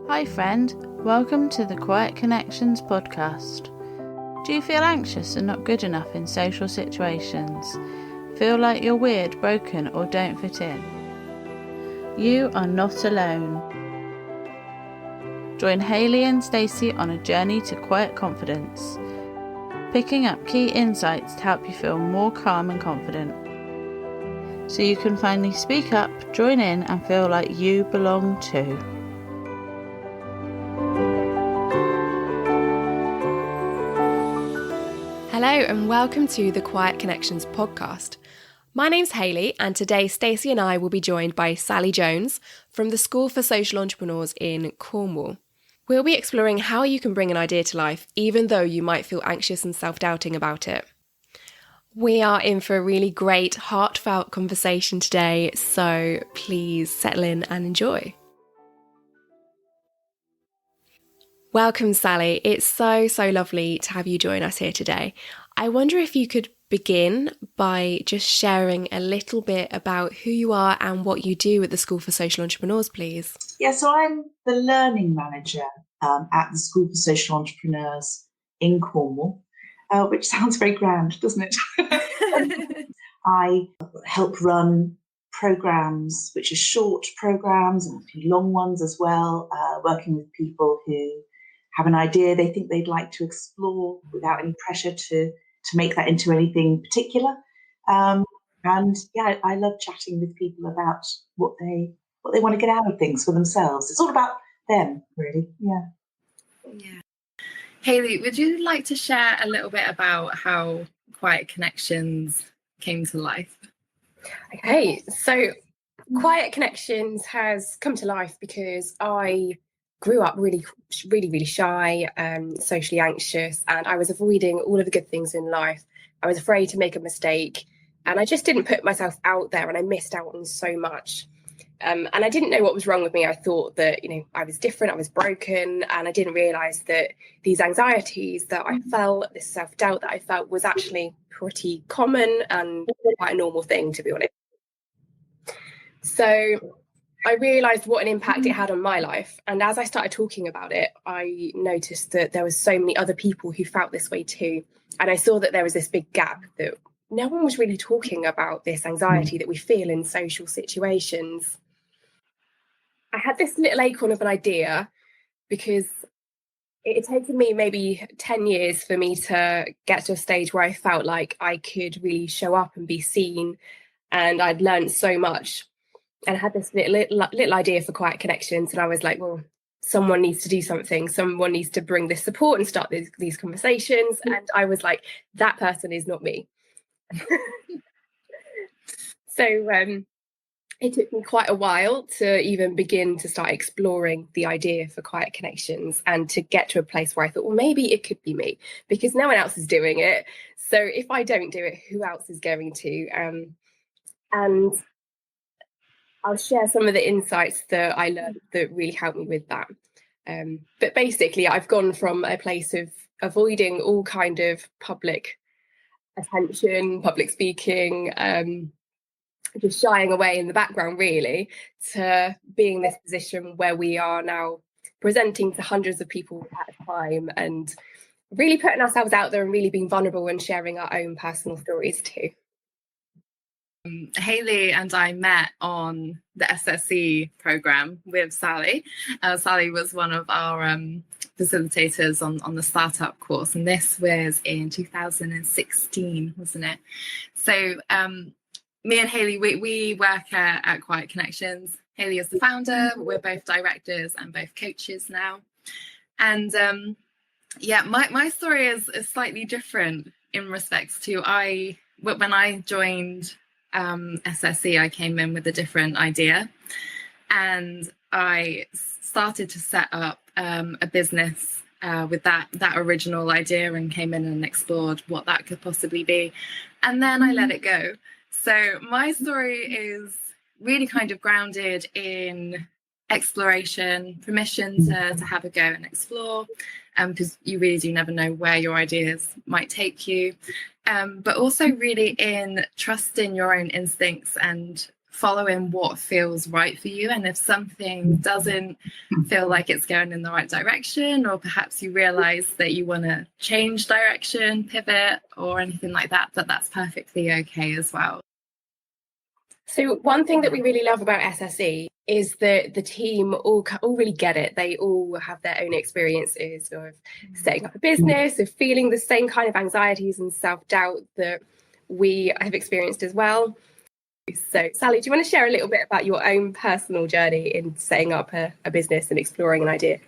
Hi friend, welcome to the Quiet Connections podcast. Do you feel anxious and not good enough in social situations? Feel like you're weird, broken or don't fit in? You are not alone. Join Hayley and Stacey on a journey to quiet confidence, picking up key insights to help you feel more calm and confident, so you can finally speak up, join in and feel like you belong too. Hello and welcome to the Quiet Connections podcast. My name's Hayley and today Stacey and I will be joined by Sally Jones from the School for Social Entrepreneurs in Cornwall. We'll be exploring how you can bring an idea to life even though you might feel anxious and self-doubting about it. We are in for a really great, heartfelt conversation today, so please settle in and enjoy. Welcome, Sally. It's so lovely to have you join us here today. I wonder if you could begin by just sharing a little bit about who you are and what you do at the School for Social Entrepreneurs, please. Yeah, so I'm the learning manager at the School for Social Entrepreneurs in Cornwall, which sounds very grand, doesn't it? I help run programs, which are short programs and a few long ones as well, working with people who have an idea they think they'd like to explore without any pressure to make that into anything particular. And yeah, I love chatting with people about what they want to get out of things for themselves. It's all about them, really. Yeah. Hayley, would you like to share a little bit about how Quiet Connections came to life? Okay, so Quiet Connections has come to life because I grew up really shy, socially anxious, and I was avoiding all of the good things in life. I was afraid to make a mistake, and I just didn't put myself out there, and I missed out on so much. And I didn't know what was wrong with me. I thought that, I was different, I was broken, and I didn't realise that these anxieties that I felt, this self-doubt that I felt was actually pretty common and quite a normal thing, to be honest. So I realised what an impact it had on my life. And as I started talking about it, I noticed that there was so many other people who felt this way too. And I saw that there was this big gap that no one was really talking about this anxiety that we feel in social situations. I had this little acorn of an idea because it had taken me maybe 10 years for me to get to a stage where I felt like I could really show up and be seen. And I'd learned so much. And I had this little idea for Quiet Connections. And I was like, well, someone needs to do something. Someone needs to bring this support and start these conversations. And I was like, that person is not me. So it took me quite a while to even begin to start exploring the idea for Quiet Connections and to get to a place where I thought, well, maybe it could be me because no one else is doing it. So if I don't do it, who else is going to? And I'll share some of the insights that I learned that really helped me with that. But basically, I've gone from a place of avoiding all kind of public attention, public speaking, just shying away in the background, really, to being in this position where we are now presenting to hundreds of people at a time and really putting ourselves out there and really being vulnerable and sharing our own personal stories too. Hayley and I met on the SSE program with Sally. Sally was one of our facilitators on the startup course, and this was in 2016, wasn't it? So me and Hayley, we work at Quiet Connections. Hayley is the founder, but we're both directors and both coaches now. And my story is slightly different in respects to when I joined SSE, I came in with a different idea, and I started to set up a business with that original idea and came in and explored what that could possibly be, and then I let it go. So my story is really kind of grounded in exploration, permission to have a go and explore, because you really do never know where your ideas might take you, but also really in trusting your own instincts and following what feels right for you. And if something doesn't feel like it's going in the right direction, or perhaps you realize that you want to change direction, pivot, or anything like that, that's perfectly okay as well. So one thing that we really love about SSE is that the team all really get it. They all have their own experiences of setting up a business, of feeling the same kind of anxieties and self-doubt that we have experienced as well. So Sally, do you want to share a little bit about your own personal journey in setting up a business and exploring an idea?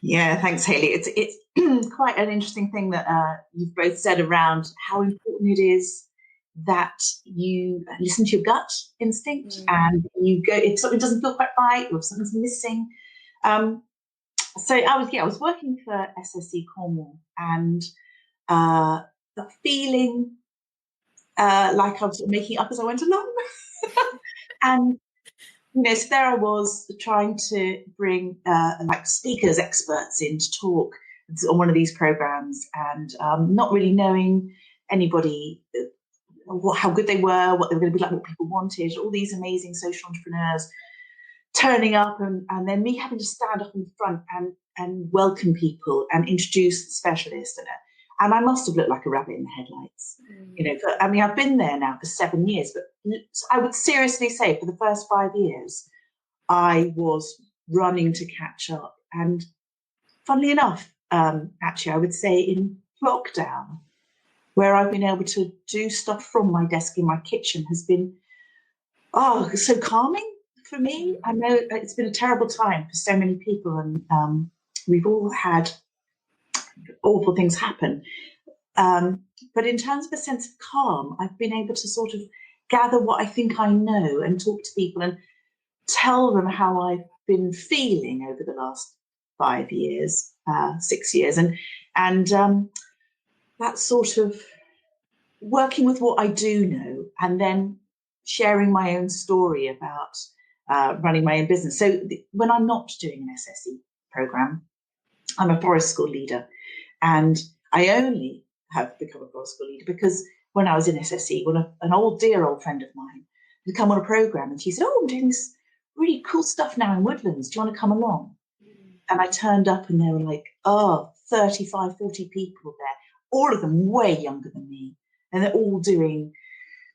Yeah, thanks, Hayley. It's quite an interesting thing that you've both said around how important it is that you listen to your gut instinct and you go if something doesn't feel quite right or if something's missing. So I was working for SSE Cornwall, and the feeling like I was making it up as I went along, and so there I was trying to bring like speakers, experts in to talk on one of these programs, and not really knowing anybody. How good they were, what they were going to be like, what people wanted, all these amazing social entrepreneurs turning up, and then me having to stand up in front and welcome people and introduce the specialist. And I must have looked like a rabbit in the headlights. But, I mean, I've been there now for 7 years, but I would seriously say for the first 5 years, I was running to catch up. And funnily enough, actually, I would say in lockdown, where I've been able to do stuff from my desk in my kitchen has been, so calming for me. I know it's been a terrible time for so many people, and we've all had awful things happen. But in terms of a sense of calm, I've been able to sort of gather what I think I know and talk to people and tell them how I've been feeling over the last 5 years, 6 years. And that sort of working with what I do know and then sharing my own story about running my own business. So when I'm not doing an SSE program, I'm a forest school leader, and I only have become a forest school leader because when I was in SSE, when an dear old friend of mine had come on a program, and she said, "Oh, I'm doing this really cool stuff now in Woodlands. Do you want to come along?" And I turned up, and there were like, 35, 40 people there, all of them way younger than me. And they're all doing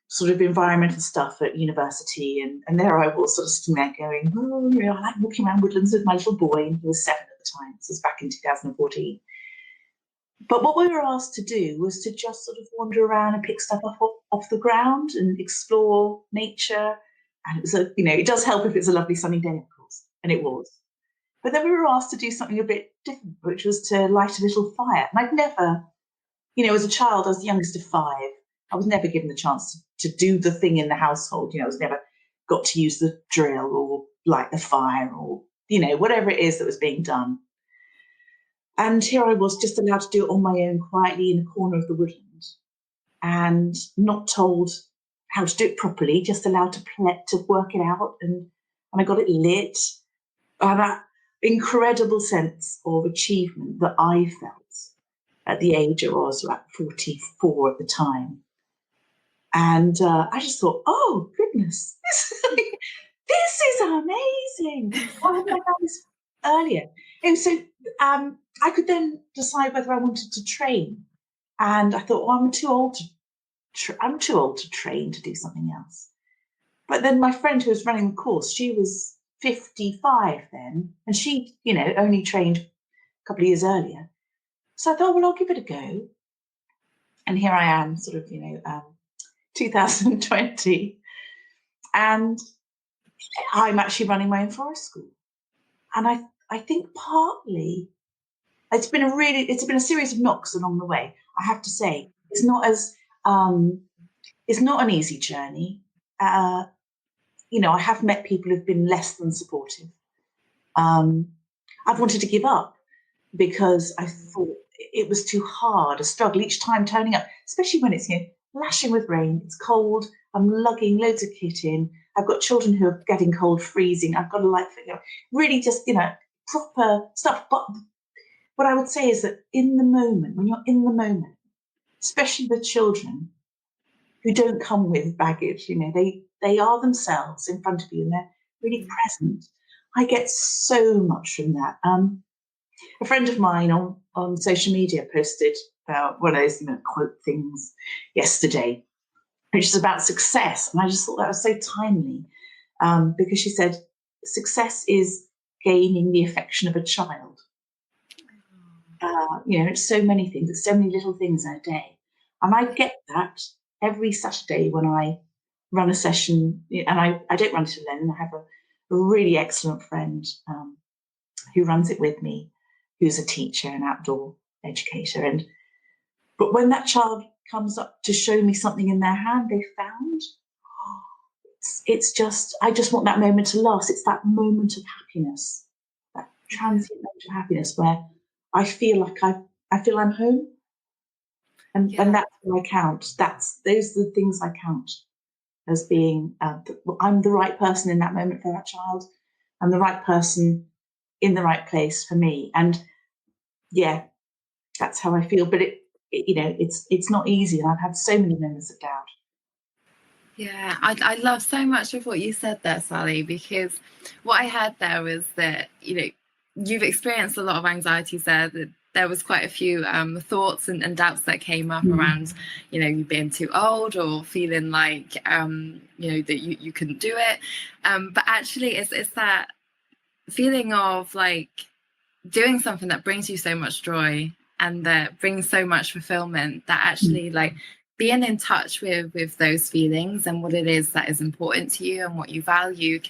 sort of environmental stuff at university. And there I was sort of sitting there going, I like walking around Woodlands with my little boy. He was 7 at the time. This was back in 2014. But what we were asked to do was to just sort of wander around and pick stuff up off the ground and explore nature. And it was it does help if it's a lovely sunny day, of course. And it was. But then we were asked to do something a bit different, which was to light a little fire. And I'd never, as a child, I was the youngest of 5. I was never given the chance to do the thing in the household. I was never got to use the drill or light the fire or, whatever it is that was being done. And here I was just allowed to do it on my own quietly in a corner of the woodland and not told how to do it properly, just allowed to work it out. And I got it lit. And that incredible sense of achievement that I felt at the age I was like 44 at the time. And I just thought, oh, goodness, this is amazing. Why haven't I done this earlier? And so I could then decide whether I wanted to train. And I thought, well, I'm too old to train to do something else. But then my friend who was running the course, she was 55 then, and she, only trained a couple of years earlier. So I thought, well, I'll give it a go. And here I am, sort of, 2020, and I'm actually running my own forest school. And I think partly it's been a series of knocks along the way. I have to say, it's not an easy journey. I have met people who've been less than supportive. I've wanted to give up because I thought it was too hard, a struggle each time turning up, especially when it's lashing with rain, it's cold, I'm lugging loads of kit in, I've got children who are getting cold, freezing, I've got to really just, proper stuff. But what I would say is that in the moment, when you're in the moment, especially with children who don't come with baggage, they are themselves in front of you and they're really present, I get so much from that. A friend of mine on social media posted about one of those quote things yesterday, which is about success. And I just thought that was so timely, because she said, success is gaining the affection of a child. It's so many things, it's so many little things in a day. And I get that every Saturday when I run a session, and I don't run it alone. I have a really excellent friend who runs it with me, who's a teacher and outdoor educator. But when that child comes up to show me something in their hand they found, it's just, I just want that moment to last. It's that moment of happiness, that transient moment of happiness where I feel like I feel I'm home. And that's what I count. Those are the things I count as being, I'm the right person in that moment for that child. I'm the right person in the right place for me. And yeah, that's how I feel. But it's not easy. And I've had so many moments of doubt. Yeah, I love so much of what you said there, Sally, because what I heard there was that, you've experienced a lot of anxieties there, that there was quite a few thoughts and doubts that came up around, you being too old or feeling like, that you couldn't do it. But actually it's that feeling of like doing something that brings you so much joy and that brings so much fulfillment, that actually like being in touch with those feelings and what it is that is important to you and what you value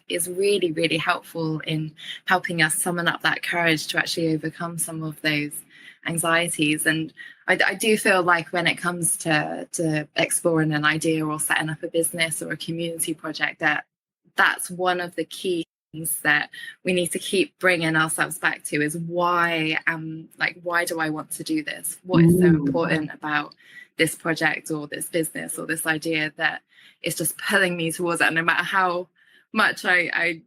is really, really helpful in helping us summon up that courage to actually overcome some of those anxieties. And I do feel like when it comes to exploring an idea or setting up a business or a community project, that's one of the key things that we need to keep bringing ourselves back to, is why do I want to do this? What is so important about this project or this business or this idea that is just pulling me towards it? No matter how much I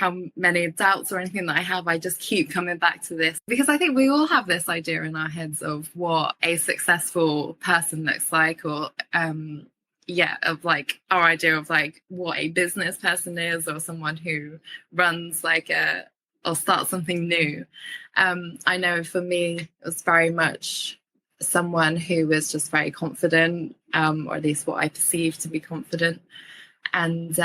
how many doubts or anything that I have, I just keep coming back to this, because I think we all have this idea in our heads of what a successful person looks like, or of like our idea of like what a business person is, or someone who runs or starts something new. I know for me it was very much someone who was just very confident, or at least what I perceived to be confident, and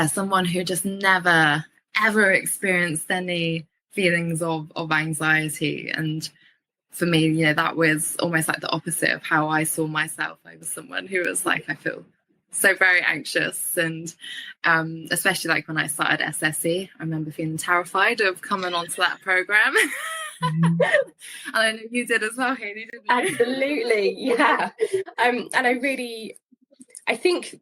someone who just never ever experienced any feelings of anxiety. And for me, that was almost like the opposite of how I saw myself. I was someone who was like, I feel so very anxious, and especially like when I started SSE, I remember feeling terrified of coming onto that program. And I know you did as well, Hayley, didn't you? Absolutely, yeah. And I think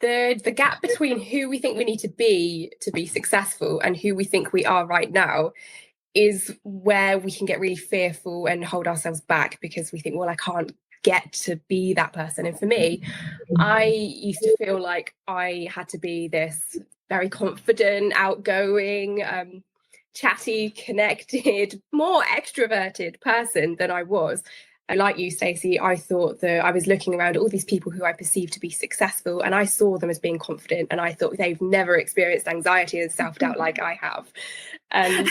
the gap between who we think we need to be successful and who we think we are right now is where we can get really fearful and hold ourselves back, because we think, well, I can't get to be that person. And for me, I used to feel like I had to be this very confident, outgoing, chatty, connected, more extroverted person than I was. And like you, Stacey, I thought that I was looking around at all these people who I perceived to be successful, and I saw them as being confident, and I thought they've never experienced anxiety and self-doubt like I have. And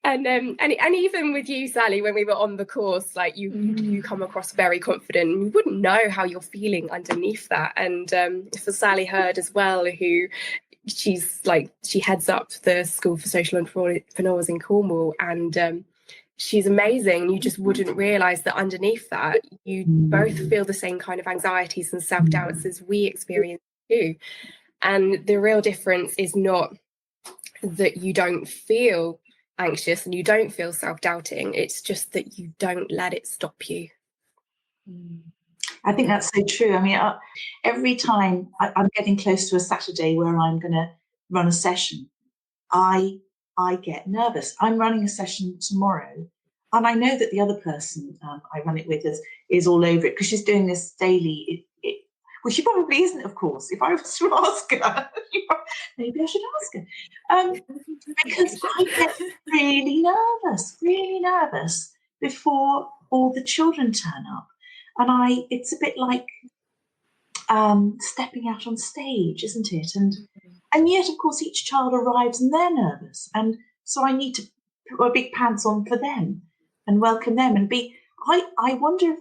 and even with you, Sally, when we were on the course, like you come across very confident, and you wouldn't know how you're feeling underneath that. And for Sally Hurd as well, who she heads up the School for Social Entrepreneurs in Cornwall, and she's amazing. You just wouldn't realise that underneath that, you both feel the same kind of anxieties and self-doubts as we experience too. And the real difference is not that you don't feel anxious and you don't feel self-doubting, it's just that you don't let it stop you. I think that's so true. I mean, every time I'm getting close to a Saturday where I'm going to run a session, I get nervous. I'm running a session tomorrow, and I know that the other person I run it with is all over it, because she's doing this daily. Well, she probably isn't, of course. If I was to ask her, maybe I should ask her. Because I get really nervous before all the children turn up. And it's a bit like stepping out on stage, isn't it? And yet, of course, each child arrives and they're nervous. And so I need to put my big pants on for them and welcome them and I wonder if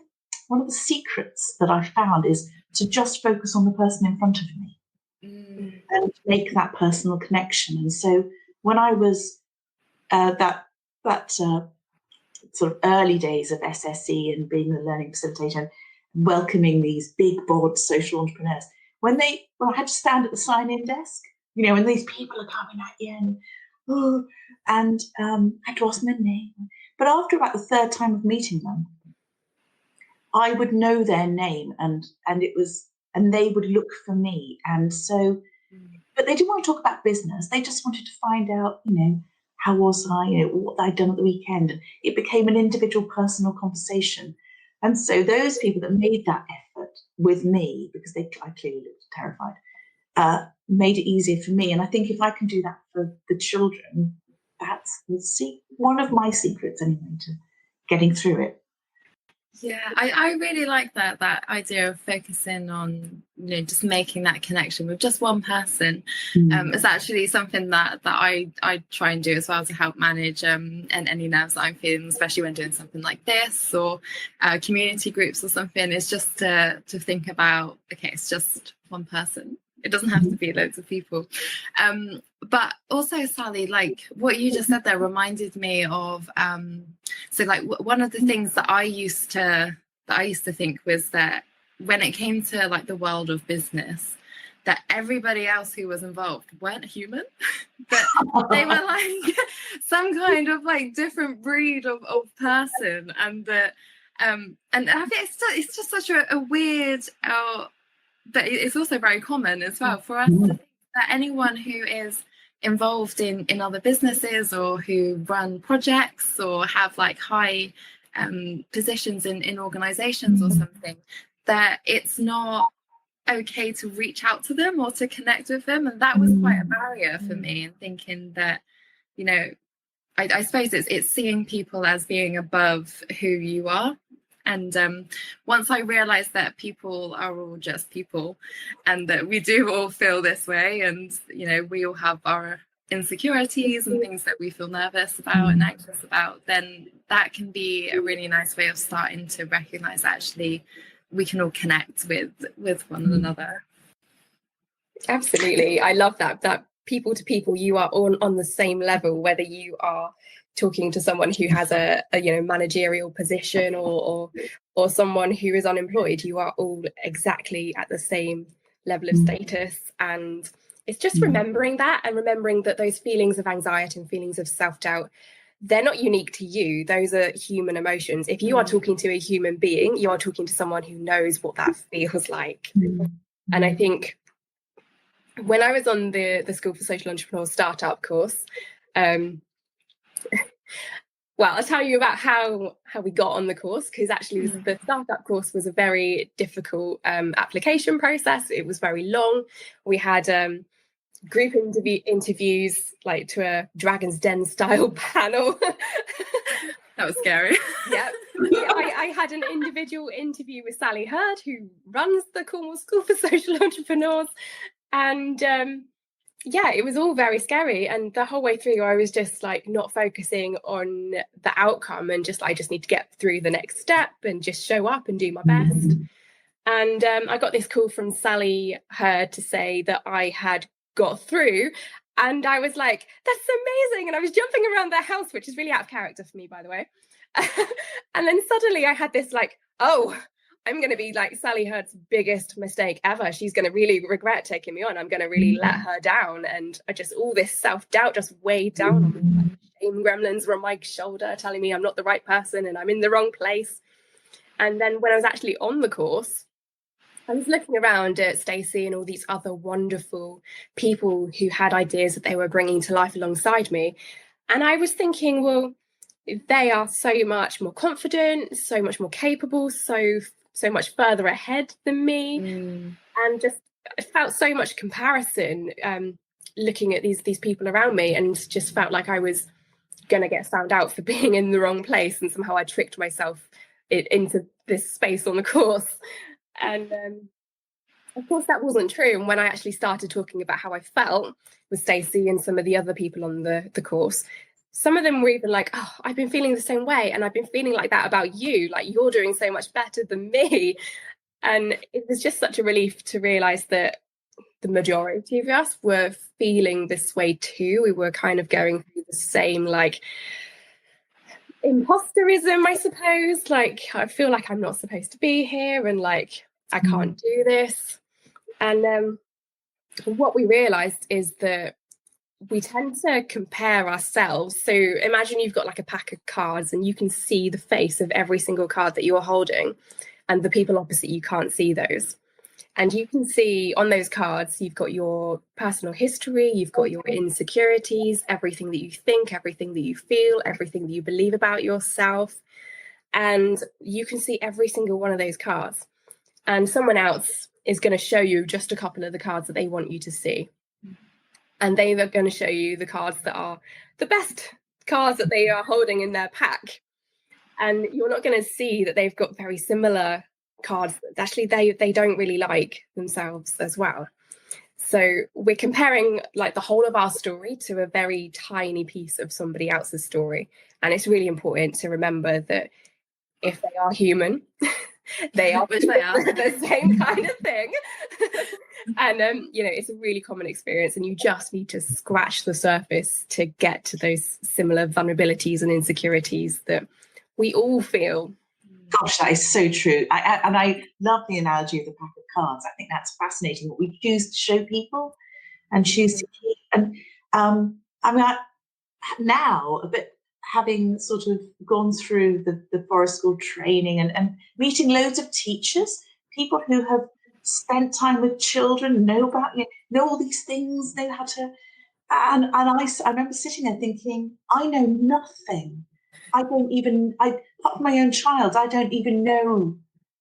one of the secrets that I found is to just focus on the person in front of me and make that personal connection. And so when I was that sort of early days of SSE and being the learning facilitator, welcoming these big, broad social entrepreneurs, when I had to stand at the sign-in desk, when these people are coming at you and I had to ask them their name. But after about the third time of meeting them, I would know their name and they would look for me. And so, but they didn't want to talk about business. They just wanted to find out, how was I, what I'd done at the weekend. And it became an individual personal conversation. And so those people that made that effort with me, because I clearly looked terrified, made it easier for me. And I think if I can do that for the children, that's one of my secrets anyway to getting through it. Yeah, I really like that idea of focusing on, just making that connection with just one person. It's actually something that I try and do as well to help manage and any nerves that I'm feeling, especially when doing something like this or community groups or something. Is just to think about, okay, it's just one person. It doesn't have to be loads of people. But also, Sally, like what you just said there reminded me of, so like one of the things that I used to think was that when it came to like the world of business, that everybody else who was involved weren't human, that they were like some kind of like different breed of person, and that and I think it's just such a weird. But it's also very common as well for us to think that anyone who is involved in other businesses or who run projects or have like high positions in organizations or something, that it's not okay to reach out to them or to connect with them. And that was quite a barrier for me, and thinking that, I suppose it's seeing people as being above who you are. And once I realized that people are all just people and that we do all feel this way, and, we all have our insecurities and things that we feel nervous about and anxious about, then that can be a really nice way of starting to recognize actually we can all connect with one another. Absolutely. I love that people to people, you are all on the same level, whether you are talking to someone who has a managerial position or someone who is unemployed. You are all exactly at the same level of status. And it's just remembering that, and remembering that those feelings of anxiety and feelings of self-doubt, they're not unique to you. Those are human emotions. If you are talking to a human being, you are talking to someone who knows what that feels like. And I think when I was on the School for Social Entrepreneurs startup course, well, I'll tell you about how we got on the course, because actually the startup course was a very difficult application process. It was very long. We had group interviews, like to a Dragon's Den style panel. That was scary. Yeah. I had an individual interview with Sally Hurd, who runs the Cornwall School for Social Entrepreneurs. And it was all very scary. And the whole way through, I was just like not focusing on the outcome, and I just need to get through the next step and just show up and do my best. And I got this call from Sally Hurd to say that I had got through. And I was like, that's amazing. And I was jumping around the house, which is really out of character for me, by the way. And then suddenly I had this like, I'm going to be like Sally Hurd's biggest mistake ever. She's going to really regret taking me on. I'm going to really let her down. And all this self-doubt just weighed down on me. Like shame gremlins were on my shoulder telling me I'm not the right person and I'm in the wrong place. And then when I was actually on the course, I was looking around at Stacey and all these other wonderful people who had ideas that they were bringing to life alongside me. And I was thinking, well, they are so much more confident, so much more capable, so much further ahead than me. And I felt so much comparison looking at these people around me, and just felt like I was going to get found out for being in the wrong place. And somehow I tricked myself into this space on the course. And of course that wasn't true. And when I actually started talking about how I felt with Stacey and some of the other people on the course, some of them were even like, oh, I've been feeling the same way, and I've been feeling like that about you, like you're doing so much better than me. And it was just such a relief to realize that the majority of us were feeling this way too. We were kind of going through the same like imposterism, I suppose. Like, I feel like I'm not supposed to be here, and like I can't do this. And what we realized is that we tend to compare ourselves. So imagine you've got like a pack of cards and you can see the face of every single card that you're holding, and the people opposite you can't see those. And you can see on those cards, you've got your personal history, you've got your insecurities, everything that you think, everything that you feel, everything that you believe about yourself. And you can see every single one of those cards. And someone else is going to show you just a couple of the cards that they want you to see. And they are going to show you the cards that are the best cards that they are holding in their pack. And you're not going to see that they've got very similar cards that actually they don't really like themselves as well. So we're comparing like the whole of our story to a very tiny piece of somebody else's story. And it's really important to remember that if they are human, they are the same kind of thing. And it's a really common experience, and you just need to scratch the surface to get to those similar vulnerabilities and insecurities that we all feel. Gosh, that is so true. I love the analogy of the pack of cards. I think that's fascinating, what we choose to show people and choose to keep. And now, a bit having sort of gone through the forest school training and meeting loads of teachers, people who have spent time with children, know all these things, know how to. And I remember sitting there thinking, I know nothing. Apart from my own child, I don't even know.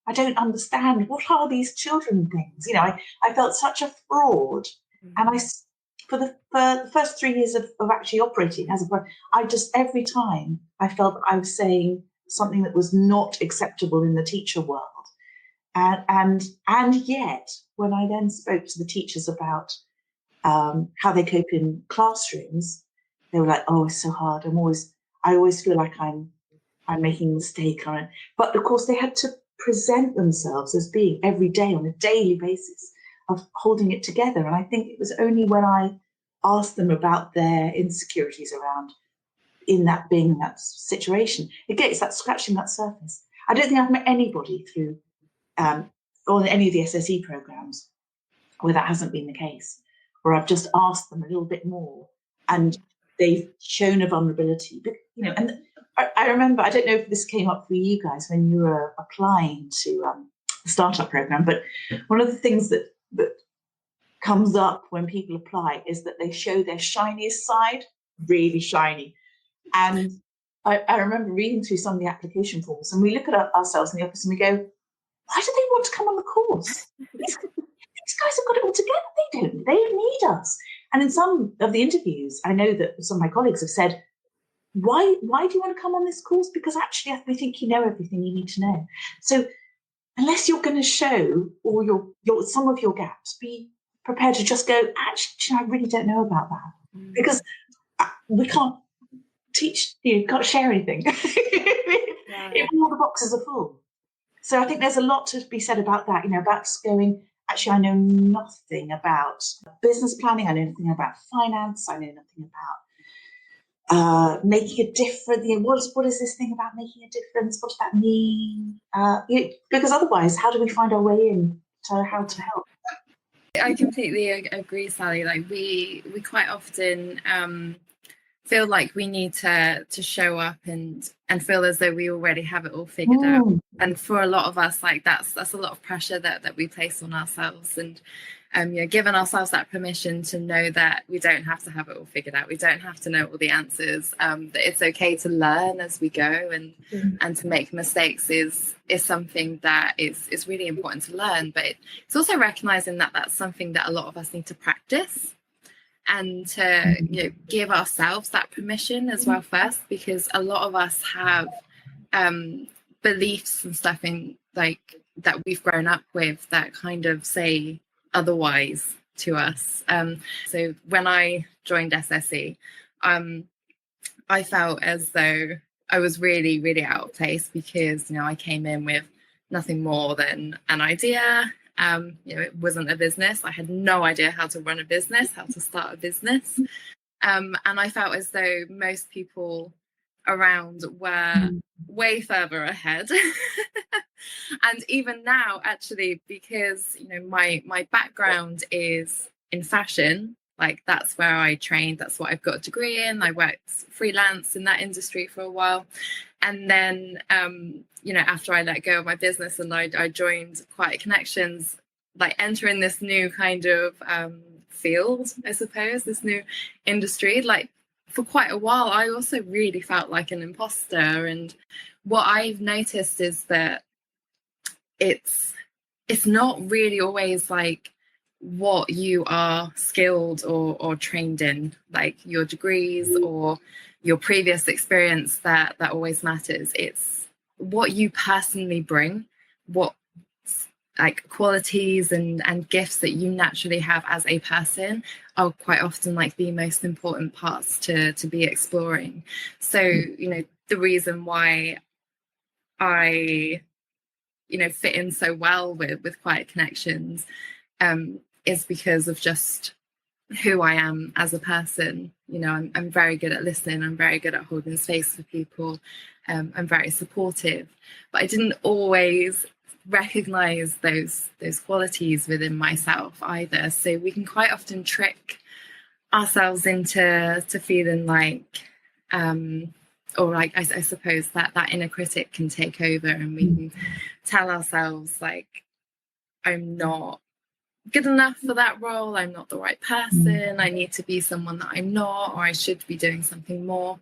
I don't understand. What are these children things? I felt such a fraud. And for the first 3 years of actually operating as a pro, every time I felt I was saying something that was not acceptable in the teacher world. And yet, when I then spoke to the teachers about how they cope in classrooms, they were like, "Oh, it's so hard. I always feel like I'm making a mistake on it." But of course, they had to present themselves as being every day on a daily basis of holding it together. And I think it was only when I asked them about their insecurities around being in that situation, again, it's that scratching that surface. I don't think I've met anybody through on any of the SSE programs where that hasn't been the case, where I've just asked them a little bit more and they've shown a vulnerability. But, and I remember, I don't know if this came up for you guys when you were applying to the startup program, but one of the things that comes up when people apply is that they show their shiniest side, really shiny. And I remember reading through some of the application forms, and we look at ourselves in the office and we go, why do they want to come on the course? These guys have got it all together. They don't need us. And in some of the interviews, I know that some of my colleagues have said, why do you want to come on this course? Because actually, we think you know everything you need to know. So unless you're going to show all your some of your gaps, be prepared to just go, actually, I really don't know about that. Because we can't teach, you can't share anything. If all the boxes are full. So I think there's a lot to be said about that, about just going, actually, I know nothing about business planning. I know nothing about finance. I know nothing about making a difference. What is this thing about making a difference? What does that mean? Because otherwise, how do we find our way in to how to help? I completely agree, Sally. Like we quite often feel like we need to show up and feel as though we already have it all figured out. And for a lot of us, like that's a lot of pressure that we place on ourselves, and giving ourselves that permission to know that we don't have to have it all figured out. We don't have to know all the answers. That it's okay to learn as we go, and to make mistakes is something that is really important to learn. But it's also recognizing that that's something that a lot of us need to practice, and to give ourselves that permission as well first, because a lot of us have beliefs and stuff in like that we've grown up with that kind of say otherwise to us. So when I joined SSE, I felt as though I was really, really out of place because, I came in with nothing more than an idea. It wasn't a business. I had no idea how to run a business, how to start a business. And I felt as though most people around were way further ahead. And even now, actually, because, my background is in fashion, like that's where I trained, that's what I've got a degree in. I worked freelance in that industry for a while. And then, after I let go of my business and I joined Quiet Connections, like entering this new kind of field, I suppose, this new industry, like for quite a while, I also really felt like an imposter. And what I've noticed is that it's not really always like what you are skilled or trained in, like your degrees or your previous experience that always matters. It's what you personally bring, what like qualities and gifts that you naturally have as a person are quite often like the most important parts to be exploring. So, the reason why I fit in so well with Quiet Connections is because of just who I am as a person. I'm very good at listening. I'm very good at holding space for people. I'm very supportive, but I didn't always recognize those qualities within myself either. So we can quite often trick ourselves into feeling like or like I suppose that inner critic can take over, and we can tell ourselves like, I'm not good enough for that role, I'm not the right person, I need to be someone that I'm not, or I should be doing something more.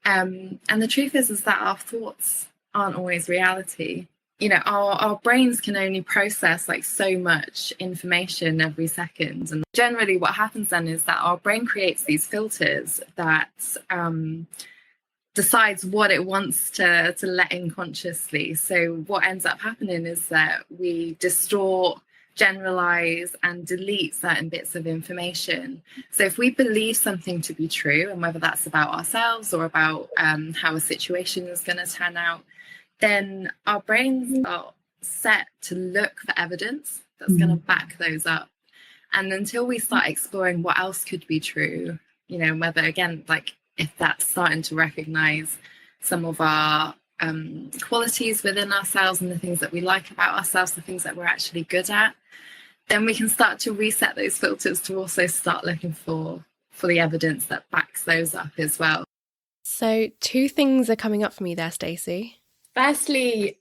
And the truth is that our thoughts aren't always reality. Our brains can only process like so much information every second. And generally what happens then is that our brain creates these filters that decides what it wants to let in consciously. So what ends up happening is that we distort, generalize and delete certain bits of information. So if we believe something to be true, and whether that's about ourselves or about how a situation is going to turn out, then our brains are set to look for evidence that's going to back those up. And until we start exploring what else could be true, whether, again, like if that's starting to recognize some of our qualities within ourselves and the things that we like about ourselves, the things that we're actually good at, then we can start to reset those filters to also start looking for the evidence that backs those up as well. So 2 things are coming up for me there, Stacey. Firstly,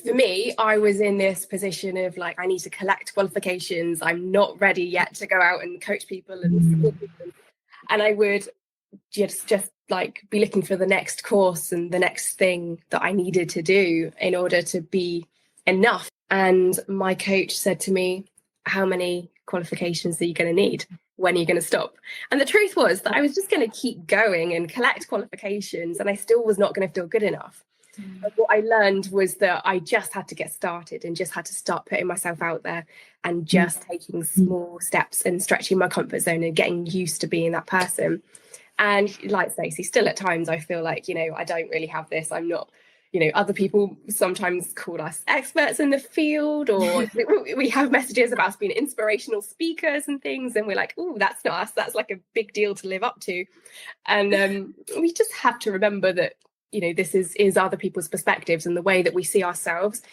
for me, I was in this position of like, I need to collect qualifications. I'm not ready yet to go out and coach people and support people. And I would just like be looking for the next course and the next thing that I needed to do in order to be enough. And my coach said to me, how many qualifications are you going to need? When are you going to stop? And the truth was that I was just going to keep going and collect qualifications, and I still was not going to feel good enough. But what I learned was that I just had to get started and just had to start putting myself out there and just taking small steps and stretching my comfort zone and getting used to being that person. And like Stacey, still at times I feel like, I don't really have this. I'm not, other people sometimes call us experts in the field, or we have messages about us being inspirational speakers and things. And we're like, oh, that's not us. That's like a big deal to live up to. And we just have to remember that, this is other people's perspectives, and the way that we see ourselves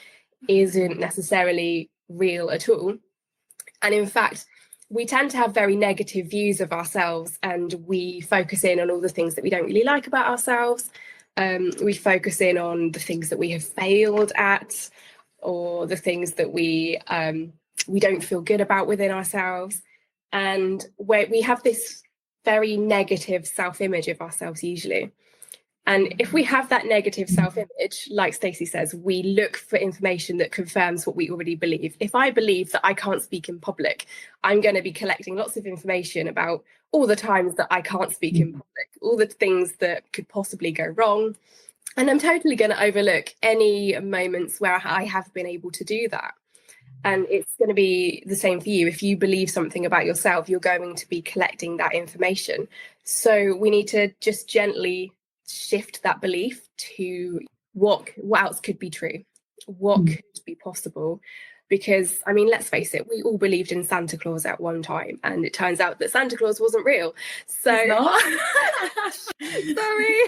isn't necessarily real at all. And in fact, we tend to have very negative views of ourselves, and we focus in on all the things that we don't really like about ourselves. We focus in on the things that we have failed at, or the things that we don't feel good about within ourselves. And we have this very negative self-image of ourselves usually. And if we have that negative self-image, like Stacey says, we look for information that confirms what we already believe. If I believe that I can't speak in public, I'm going to be collecting lots of information about all the times that I can't speak in public, all the things that could possibly go wrong, And I'm totally going to overlook any moments where I have been able to do that. And it's going to be the same for you. If you believe something about yourself, you're going to be collecting that information. So we need to just gently shift that belief to what else could be true, what could be possible. Because, I mean, let's face it, we all believed in Santa Claus at one time, and it turns out that Santa Claus wasn't real. So, sorry.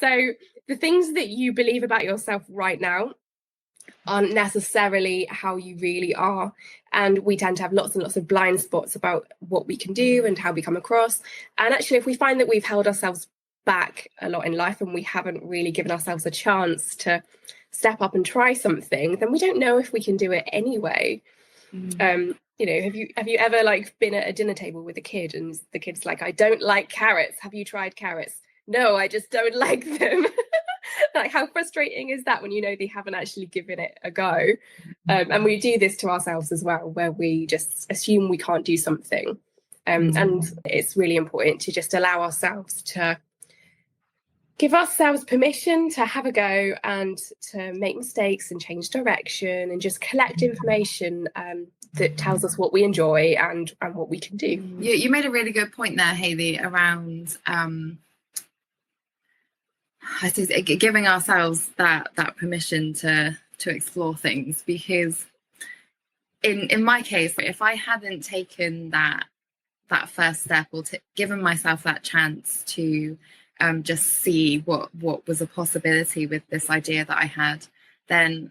So the things that you believe about yourself right now aren't necessarily how you really are. And we tend to have lots and lots of blind spots about what we can do and how we come across. And actually, if we find that we've held ourselves back a lot in life and we haven't really given ourselves a chance to step up and try something, then we don't know if we can do it anyway. You know, have you ever like been at a dinner table with a kid and the kid's like, I don't like carrots. Have you tried carrots? No, I just don't like them. Like, how frustrating is that when you know they haven't actually given it a go? And we do this to ourselves as well, where we just assume we can't do something. And it's really important to just allow ourselves to give ourselves permission to have a go and to make mistakes and change direction and just collect information that tells us what we enjoy and what we can do. You made a really good point there, Hayley, around I suppose giving ourselves that permission to explore things, because in my case, if I hadn't taken that first step or given myself that chance to just see what was a possibility with this idea that I had, then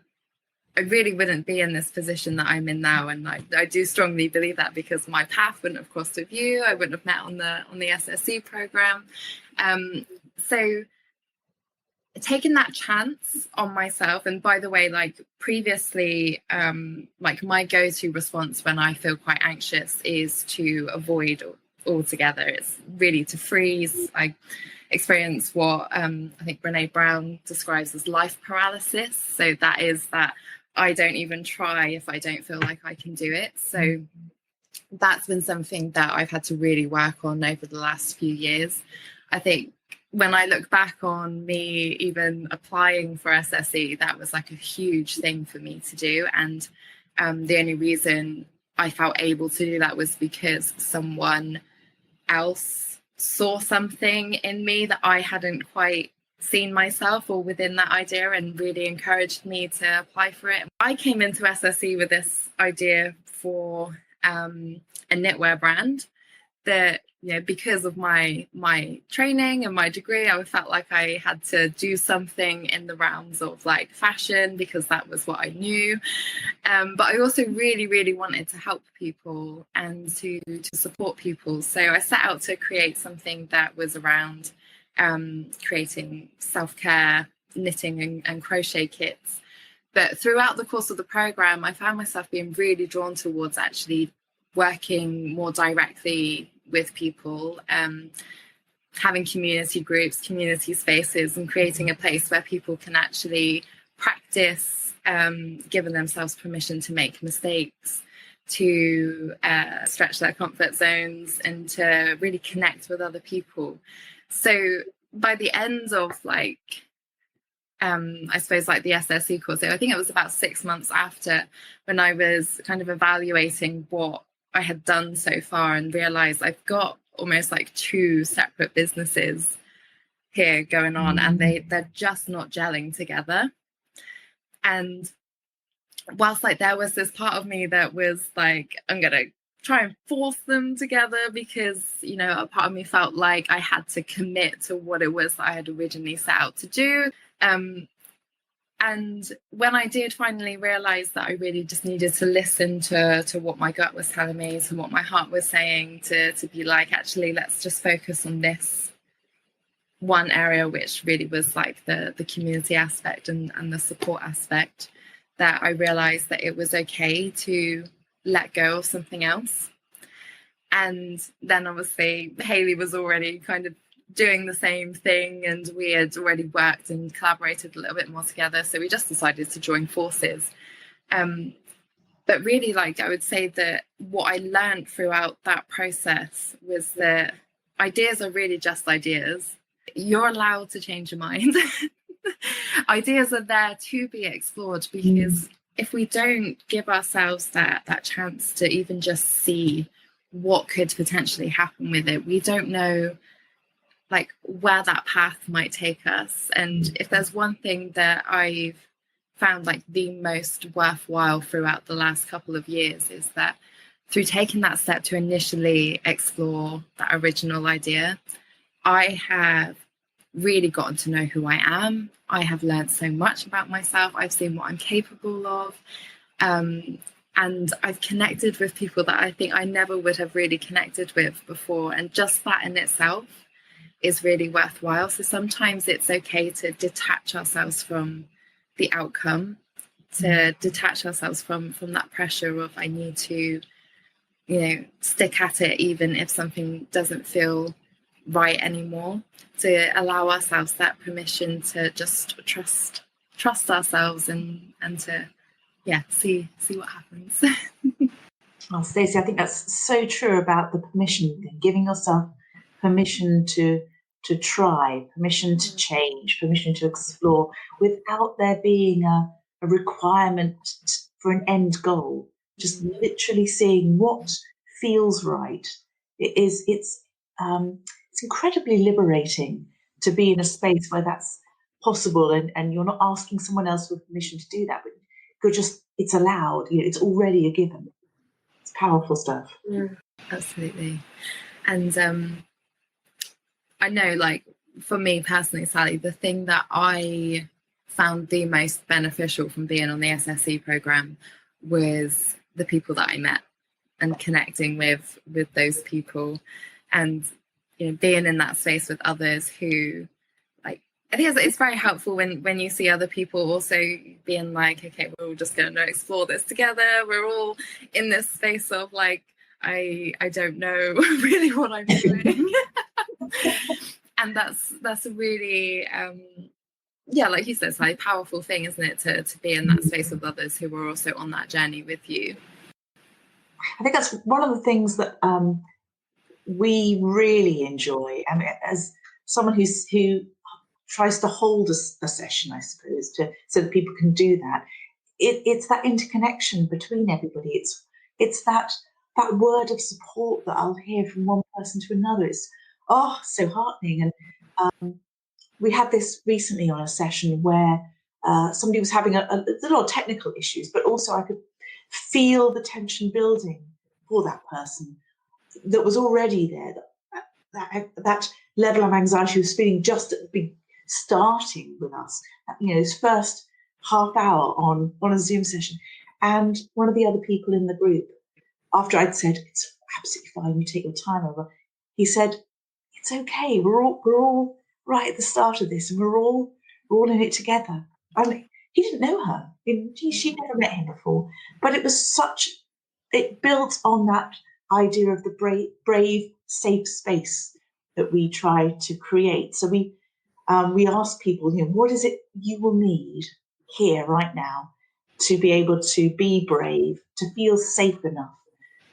I really wouldn't be in this position that I'm in now. And I do strongly believe that, because my path wouldn't have crossed with you. I wouldn't have met on the SSC program. So taking that chance on myself, and by the way, like previously, like my go-to response when I feel quite anxious is to avoid altogether. It's really to freeze. I experience what I think Brene Brown describes as life paralysis. So that is that I don't even try if I don't feel like I can do it. So that's been something that I've had to really work on over the last few years. I think when I look back on me even applying for SSE, that was like a huge thing for me to do. And the only reason I felt able to do that was because someone else saw something in me that I hadn't quite seen myself or within that idea, and really encouraged me to apply for it. I came into SSE with this idea for a knitwear brand that, you know, because of my training and my degree, I felt like I had to do something in the realms of like fashion, because that was what I knew. But I also really, really wanted to help people and to support people. So I set out to create something that was around creating self-care, knitting and crochet kits. But throughout the course of the program, I found myself being really drawn towards actually working more directly with people, having community groups, community spaces, and creating a place where people can actually practice, giving themselves permission to make mistakes, to stretch their comfort zones, and to really connect with other people. So by the end of like, I suppose like the SSE course, I think it was about 6 months after, when I was kind of evaluating what I had done so far and realized I've got almost like 2 separate businesses here going on, and they're just not gelling together. And whilst like there was this part of me that was like, I'm gonna try and force them together, because, you know, a part of me felt like I had to commit to what it was that I had originally set out to do. And when I did finally realize that I really just needed to listen to what my gut was telling me, to what my heart was saying, to be like, actually, let's just focus on this one area, which really was like the community aspect and the support aspect, that I realized that it was okay to let go of something else. And then obviously Hayley was already kind of doing the same thing, and we had already worked and collaborated a little bit more together, so we just decided to join forces. But really, like, I would say that what I learned throughout that process was that ideas are really just ideas. you're allowed to change your mind. Ideas are there to be explored, because if we don't give ourselves that chance to even just see what could potentially happen with it, we don't know like where that path might take us. And if there's one thing that I've found like the most worthwhile throughout the last couple of years, is that through taking that step to initially explore that original idea, I have really gotten to know who I am. I have learned so much about myself. I've seen what I'm capable of. And I've connected with people that I think I never would have really connected with before. And just that in itself is really worthwhile. So sometimes it's okay to detach ourselves from the outcome, to detach ourselves from that pressure of I need to, stick at it even if something doesn't feel right anymore, to allow ourselves that permission to just trust ourselves and to see what happens. Oh, Stacey, I think that's so true about the permission thing, giving yourself permission to try, permission to change, permission to explore without there being a requirement for an end goal. Just literally seeing what feels right. It's incredibly liberating to be in a space where that's possible, and you're not asking someone else for permission to do that, but it's allowed. It's already a given. It's powerful stuff. Absolutely. And I know, like, for me personally, Sally, the thing that I found the most beneficial from being on the SSE program was the people that I met and connecting with those people, and being in that space with others who, like, I think it's very helpful when you see other people also being like, okay, we're all just going to explore this together. We're all in this space of like, I don't know really what I'm doing. And that's a really like you said, it's like a powerful thing, isn't it, to be in that space with others who are also on that journey with you. I think that's one of the things that we really enjoy. I mean, as someone who tries to hold a session, I suppose, so that people can do that. It's that interconnection between everybody. It's that word of support that I'll hear from one person to another. It's so heartening. And we had this recently on a session where somebody was having a lot of technical issues, but also I could feel the tension building for that person that was already there. That level of anxiety was feeling just at the starting with us. His first half hour on a Zoom session, and one of the other people in the group, after I'd said it's absolutely fine, you take your time over, he said it's okay. We're all right at the start of this, and we're all in it together. And he didn't know her. She never met him before, but it built on that idea of the brave, safe space that we try to create. So we ask people, what is it you will need here right now to be able to be brave, to feel safe enough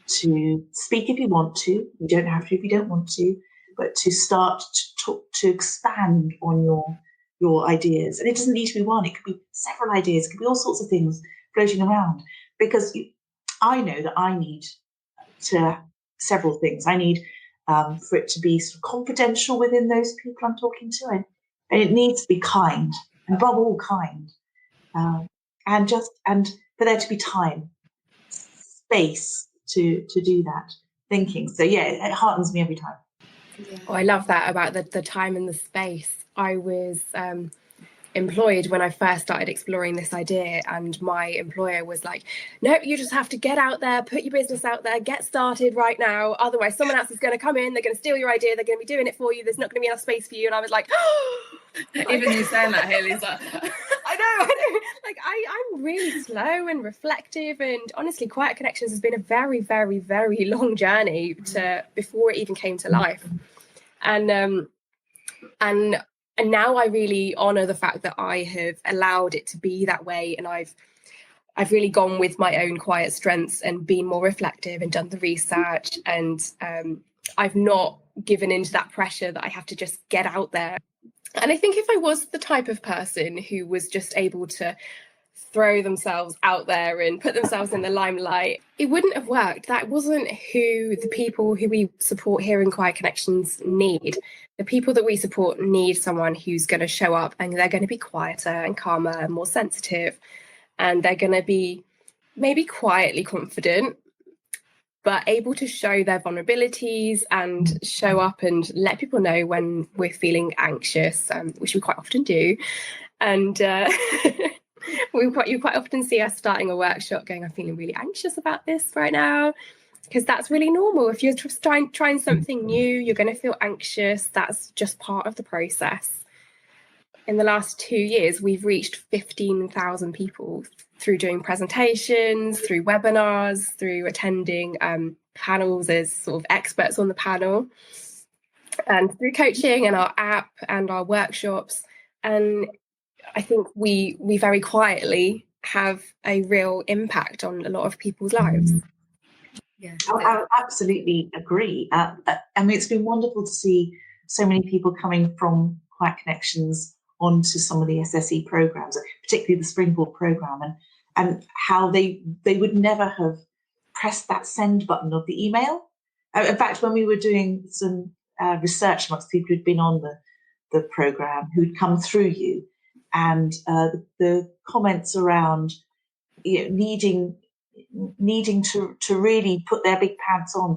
to speak if you want to. You don't have to if you don't want to, but to start to expand on your ideas. And it doesn't need to be one. It could be several ideas. It could be all sorts of things floating around. Because I know that I need several things. I need for it to be sort of confidential within those people I'm talking to, and it needs to be kind, and above all kind, and for there to be time, space to do that thinking. So it heartens me every time. Oh, I love that about the time and the space. I was employed when I first started exploring this idea, and my employer was like, no, you just have to get out there, put your business out there, get started right now, otherwise someone else is going to come in, they're going to steal your idea, they're going to be doing it for you, there's not going to be enough space for you. And I was like, even you saying that, Haley's like I know, like I'm really slow and reflective, and honestly Quiet Connections has been a very, very, very long journey before it even came to life. And now I really honour the fact that I have allowed it to be that way, and I've really gone with my own quiet strengths and been more reflective and done the research and I've not given into that pressure that I have to just get out there. And I think if I was the type of person who was just able to throw themselves out there and put themselves in the limelight, it wouldn't have worked. That wasn't who the people who we support here in Quiet Connections need. The people that we support need someone who's going to show up and they're going to be quieter and calmer and more sensitive. And they're going to be maybe quietly confident, but able to show their vulnerabilities and show up and let people know when we're feeling anxious, which we quite often do. And you quite often see us starting a workshop going, I'm feeling really anxious about this right now, because that's really normal. If you're just trying something new, you're going to feel anxious. That's just part of the process. In the last 2 years, we've reached 15,000 people through doing presentations, through webinars, through attending panels as sort of experts on the panel, and through coaching and our app and our workshops. And I think we very quietly have a real impact on a lot of people's lives. Yeah, I absolutely agree. I mean, it's been wonderful to see so many people coming from Quiet Connections onto some of the SSE programs, particularly the Springboard program, and how they would never have pressed that send button of the email. In fact, when we were doing some research amongst people who'd been on the program, who'd come through you, and the comments around needing to really put their big pants on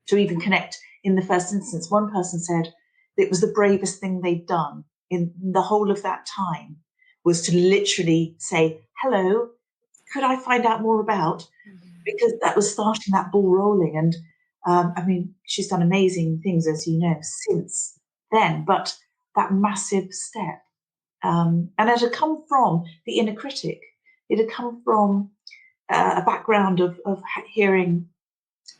to even connect in the first instance. One person said it was the bravest thing they'd done in the whole of that time, was to literally say, hello, could I find out more about? Because that was starting that ball rolling. And I mean, she's done amazing things, as you know, since then, but that massive step. And it had come from the inner critic. It had come from a background of hearing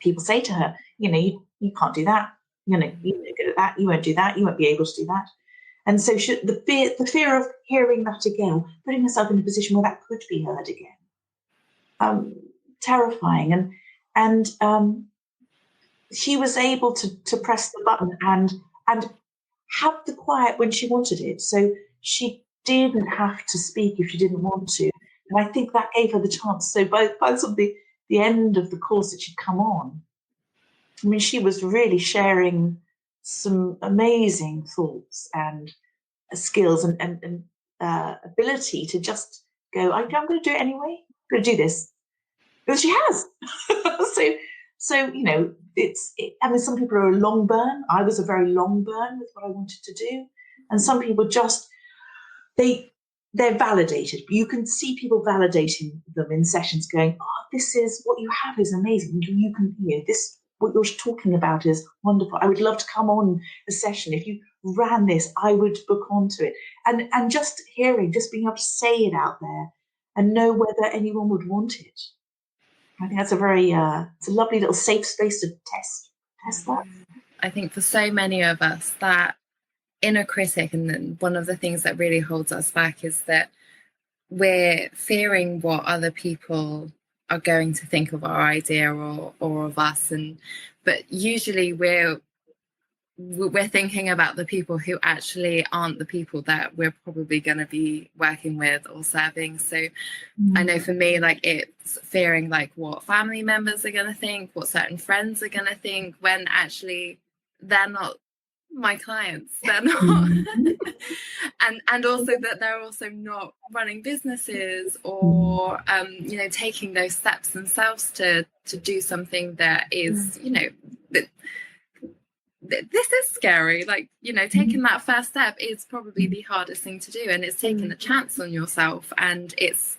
people say to her, you can't do that. You're not good at that. You won't do that. You won't be able to do that. And so the fear of hearing that again, putting herself in a position where that could be heard again, terrifying. And she was able to press the button and have the quiet when she wanted it. So she didn't have to speak if she didn't want to. And I think that gave her the chance. So by sort of the end of the course that she'd come on, I mean, she was really sharing some amazing thoughts and skills and ability to just go, I'm going to do it anyway. I'm going to do this. Because she has. So I mean, some people are a long burn. I was a very long burn with what I wanted to do. And some people just, they're validated. You can see people validating them in sessions going, this is what you have is amazing. You can, this, what you're talking about is wonderful. I would love to come on a session. If you ran this, I would book onto it. And just hearing, just being able to say it out there and know whether anyone would want it. I think that's it's a lovely little safe space to test that. I think for so many of us, that inner critic, and then one of the things that really holds us back is that we're fearing what other people are going to think of our idea or of us, but usually we're thinking about the people who actually aren't the people that we're probably going to be working with or serving. So I know for me, like, it's fearing like what family members are going to think, what certain friends are going to think, when actually they're not my clients. They're not. and also that they're also not running businesses or taking those steps themselves to do something that is this is scary. Like, taking that first step is probably the hardest thing to do, and it's taking a chance on yourself. And it's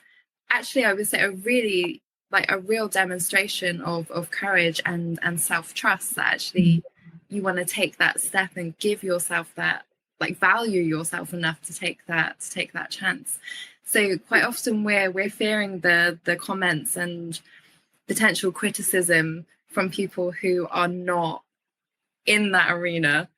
actually, I would say, a real demonstration of courage and self-trust, that actually you want to take that step and give yourself that, like, value yourself enough to take that chance. So quite often we're fearing the comments and potential criticism from people who are not in that arena,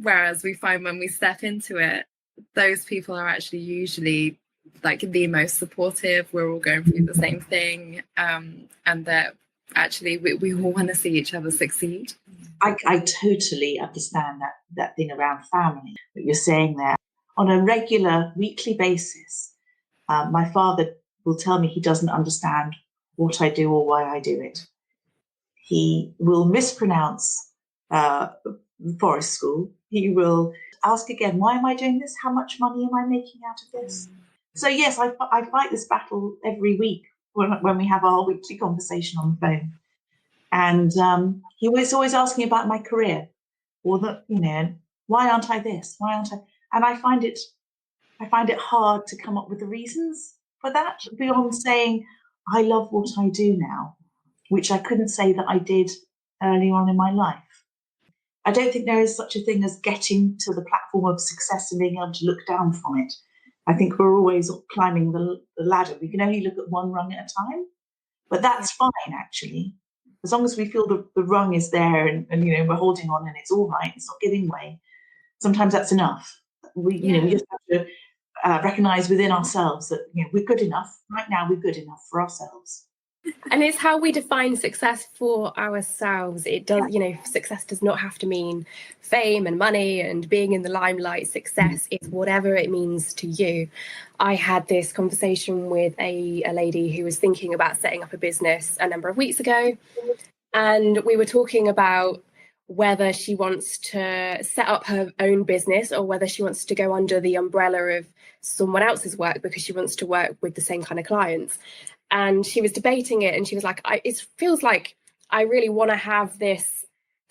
whereas we find when we step into it, those people are actually usually like the most supportive. We're all going through the same thing, and that actually we all want to see each other succeed. I totally understand that thing around family that you're saying there. On a regular weekly basis, my father will tell me he doesn't understand what I do or why I do it. He will mispronounce forest school. He will ask again, why am I doing this? How much money am I making out of this? So yes, I fight this battle every week when we have our weekly conversation on the phone. And he was always asking about my career, or why aren't I this? Why aren't I? And I find it hard to come up with the reasons for that beyond saying I love what I do now, which I couldn't say that I did early on in my life. I don't think there is such a thing as getting to the platform of success and being able to look down from it. I think we're always climbing the ladder. We can only look at one rung at a time, but that's fine, actually. As long as we feel the rung is there and we're holding on and it's all right, it's not giving way. Sometimes that's enough. We just have to recognize within ourselves that we're good enough. Right now, we're good enough for ourselves. And it's how we define success for ourselves. It does, success does not have to mean fame and money and being in the limelight. Success is whatever it means to you. I had this conversation with a lady who was thinking about setting up a business a number of weeks ago. And we were talking about whether she wants to set up her own business or whether she wants to go under the umbrella of someone else's work because she wants to work with the same kind of clients. And she was debating it, and she was like, it feels like I really want to have the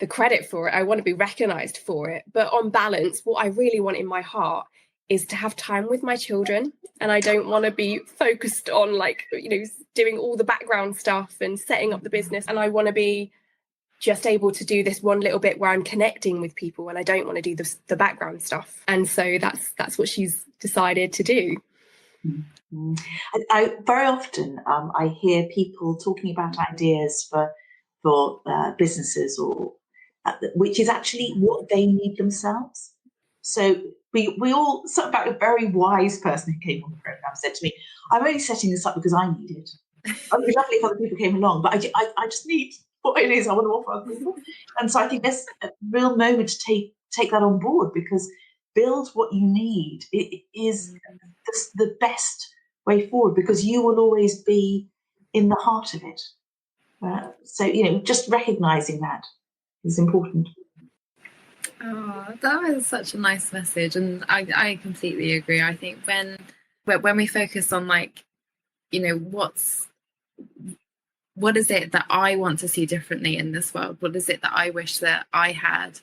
credit for it. I want to be recognized for it. But on balance, what I really want in my heart is to have time with my children. And I don't want to be focused on doing all the background stuff and setting up the business. And I want to be just able to do this one little bit where I'm connecting with people, and I don't want to do the background stuff. And so that's what she's decided to do. I very often I hear people talking about ideas for businesses, or which is actually what they need themselves. So we all, so about a very wise person who came on the program said to me, "I'm only setting this up because I need it. It'd be lovely if other people came along, but I just need what it is I want to offer other people." And so I think there's a real moment to take that on board, because build what you need. It is the best way forward, because you will always be in the heart of it. So just recognizing that is important. Oh, that was such a nice message, and I completely agree. I think when we focus on what is it that I want to see differently in this world, what is it that I wish that I had,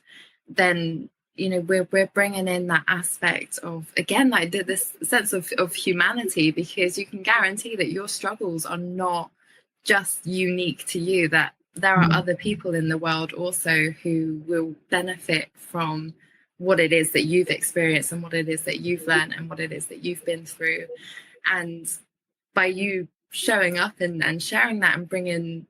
then we're bringing in that aspect of, again, this sense of humanity, because you can guarantee that your struggles are not just unique to you, that there are other people in the world also who will benefit from what it is that you've experienced and what it is that you've learned and what it is that you've been through. And by you showing up and sharing that and bringing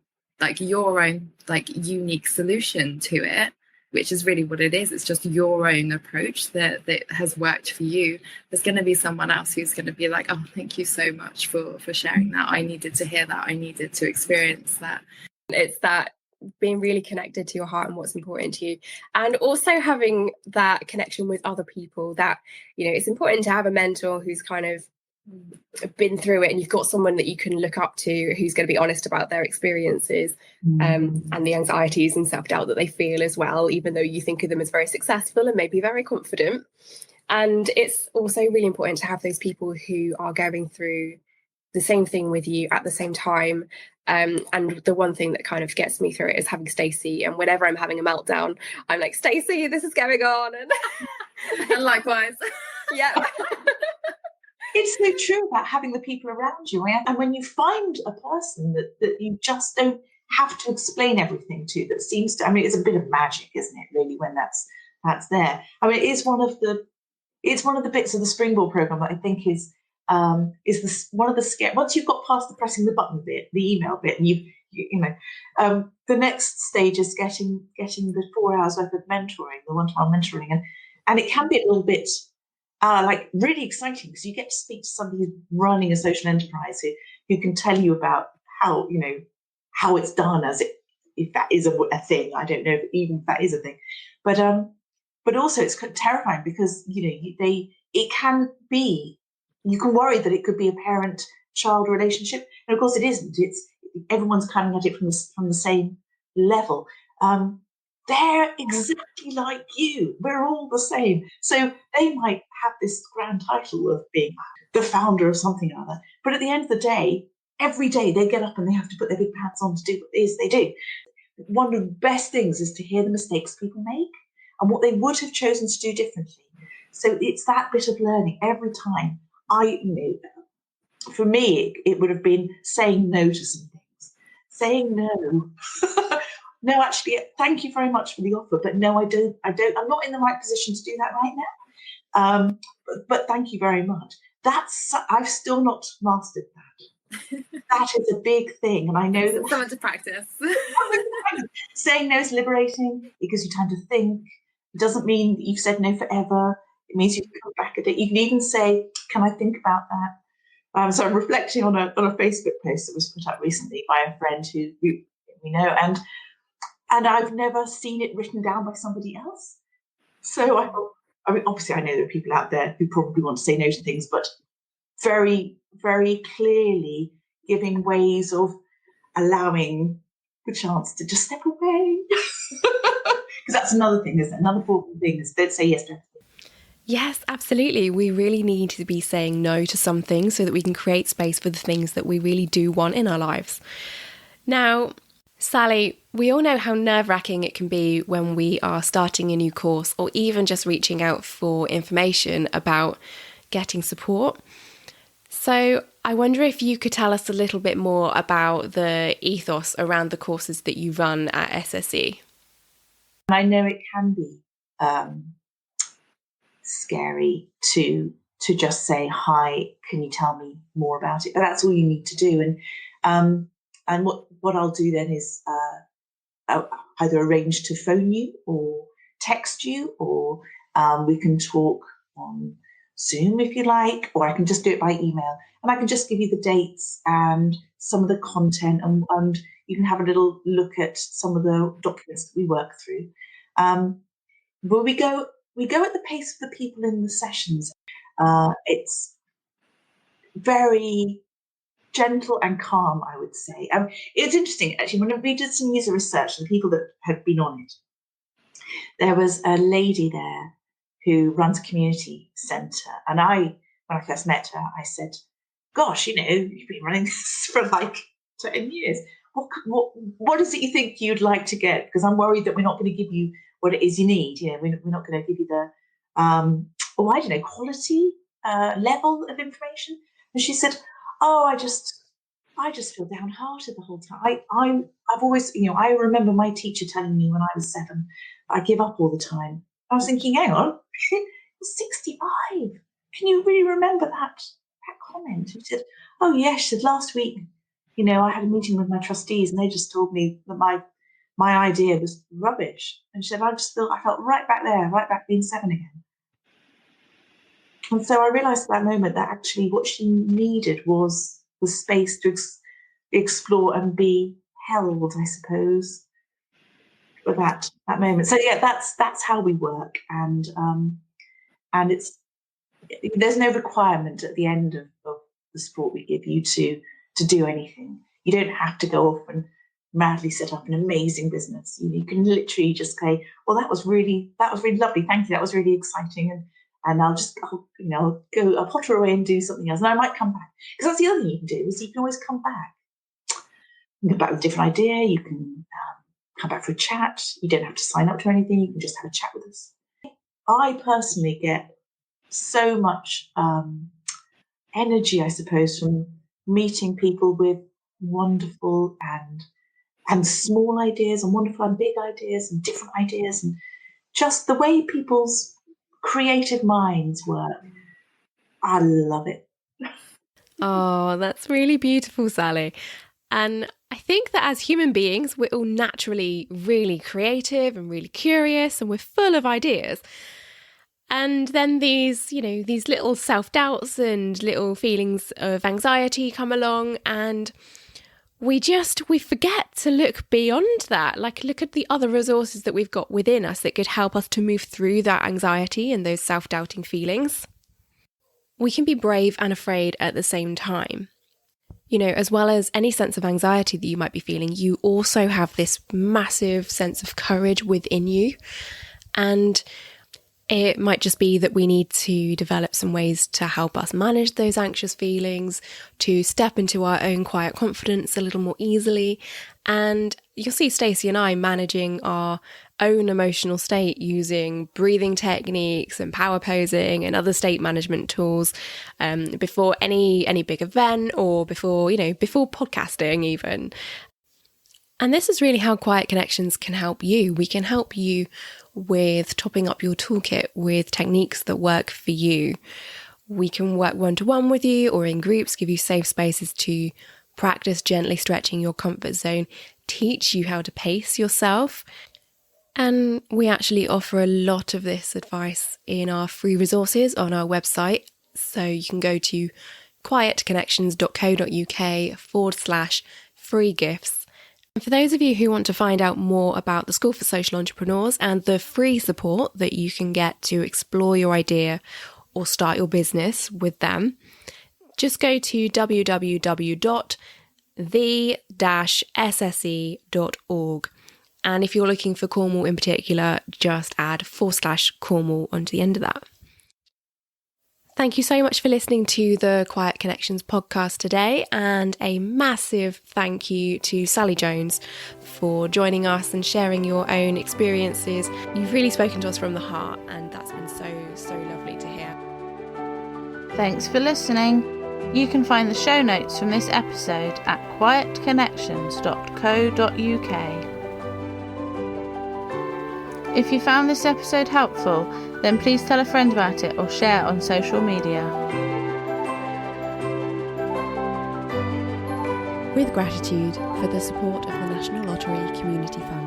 your own unique solution to it, which is really what it is. It's just your own approach that has worked for you. There's going to be someone else who's going to be like, "Oh, thank you so much for sharing that. I needed to hear that. I needed to experience that." It's that being really connected to your heart and what's important to you, and also having that connection with other people. That it's important to have a mentor who's kind of been through it, and you've got someone that you can look up to who's going to be honest about their experiences and the anxieties and self-doubt that they feel as well, even though you think of them as very successful and maybe very confident. And it's also really important to have those people who are going through the same thing with you at the same time. And the one thing that kind of gets me through it is having Stacey. And whenever I'm having a meltdown, I'm like, "Stacey, this is going on." And likewise. Yeah. It's so true about having the people around you. And when you find a person that you just don't have to explain everything to, that seems to, it's a bit of magic, isn't it, really, when that's there. It is one of the bits of the Springboard program that I think is one of the scare. Once you've got past the pressing the button bit, the email bit, and the next stage is getting the 4 hours worth of mentoring, the one-to-one mentoring, and it can be a little bit really exciting, because you get to speak to somebody who's running a social enterprise who can tell you about how how it's done, if that is a thing. I don't know even if that is a thing, but also it's kind of terrifying because it can be, you can worry that it could be a parent-child relationship, and of course it isn't. It's everyone's coming at it from the same level. They're exactly like you. We're all the same. So they might have this grand title of being the founder of something or other, but at the end of the day, every day they get up and they have to put their big pants on to do what it is they do. One of the best things is to hear the mistakes people make and what they would have chosen to do differently. So it's that bit of learning every time. For me, it would have been saying no to some things. Saying no. No, actually, thank you very much for the offer, but no, I don't. I'm not in the right position to do that right now. But thank you very much. I've still not mastered that. That is a big thing, and I know that someone to practice. Saying no is liberating. It gives you time to think. It doesn't mean that you've said no forever. It means you can come back at it. You can even say, "Can I think about that?" So I'm reflecting on a Facebook post that was put up recently by a friend who we know, and I've never seen it written down by somebody else. So I thought, obviously I know there are people out there who probably want to say no to things, but very, very clearly giving ways of allowing the chance to just step away. Because that's another thing, isn't it? Another important thing is don't say yes to everything. Yes, absolutely. We really need to be saying no to some things so that we can create space for the things that we really do want in our lives. Now, Sally, we all know how nerve-wracking it can be when we are starting a new course or even just reaching out for information about getting support. So I wonder if you could tell us a little bit more about the ethos around the courses that you run at SSE. I know it can be scary to just say, "Hi, can you tell me more about it?" But that's all you need to do. And what I'll do then is I'll either arrange to phone you or text you, or we can talk on Zoom if you like, or I can just do it by email, and I can just give you the dates and some of the content, and you can have a little look at some of the documents that we work through. But we go at the pace of the people in the sessions. It's very gentle and calm, I would say. It's interesting, actually, when we did some user research, the people that had been on it, there was a lady there who runs a community centre. And when I first met her, I said, "Gosh, you've been running this for like 10 years. What is it you think you'd like to get? Because I'm worried that we're not going to give you what it is you need. We're not going to give you the, quality level of information." And she said, "Oh, I just feel downhearted the whole time. I've always, I remember my teacher telling me when I was 7, I give up all the time." I was thinking, hang on, you're 65. Can you really remember that comment? She said, "Oh, yes." She said, "Last week, I had a meeting with my trustees and they just told me that my idea was rubbish." And she said, I felt right back there, right back being 7 again. And so I realised at that moment that actually what she needed was the space to explore and be held, I suppose, for that moment. So yeah, that's how we work, and there's no requirement at the end of the support we give you to do anything. You don't have to go off and madly set up an amazing business. You can literally just say, "Well, that was really lovely. Thank you. That was really exciting." And I'll potter away and do something else. And I might come back. Because that's the other thing you can do, is you can always come back. You can come back with a different idea. You can come back for a chat. You don't have to sign up to anything. You can just have a chat with us. I personally get so much energy, I suppose, from meeting people with wonderful and small ideas and wonderful and big ideas and different ideas, and just the way people's creative minds work. I love it. Oh, that's really beautiful, Sally. And I think that as human beings, we're all naturally really creative and really curious, and we're full of ideas. And then these little self-doubts and little feelings of anxiety come along, and we forget to look beyond that. Like, look at the other resources that we've got within us that could help us to move through that anxiety and those self-doubting feelings. We can be brave and afraid at the same time. You know, as well as any sense of anxiety that you might be feeling, you also have this massive sense of courage within you. And it might just be that we need to develop some ways to help us manage those anxious feelings, to step into our own quiet confidence a little more easily. And you'll see Stacey and I managing our own emotional state using breathing techniques and power posing and other state management tools before any big event or before podcasting even. And this is really how Quiet Connections can help you. We can help you with topping up your toolkit with techniques that work for you. We can work one-to-one with you or in groups, give you safe spaces to practice gently stretching your comfort zone, teach you how to pace yourself. And we actually offer a lot of this advice in our free resources on our website. So you can go to quietconnections.co.uk/free gifts. And for those of you who want to find out more about the School for Social Entrepreneurs and the free support that you can get to explore your idea or start your business with them, just go to www.the-sse.org. And if you're looking for Cornwall in particular, just add /Cornwall onto the end of that. Thank you so much for listening to the Quiet Connections podcast today, and a massive thank you to Sally Jones for joining us and sharing your own experiences. You've really spoken to us from the heart, and that's been so lovely to hear. Thanks for listening. You can find the show notes from this episode at quietconnections.co.uk. If you found this episode helpful, then please tell a friend about it or share on social media. With gratitude for the support of the National Lottery Community Fund.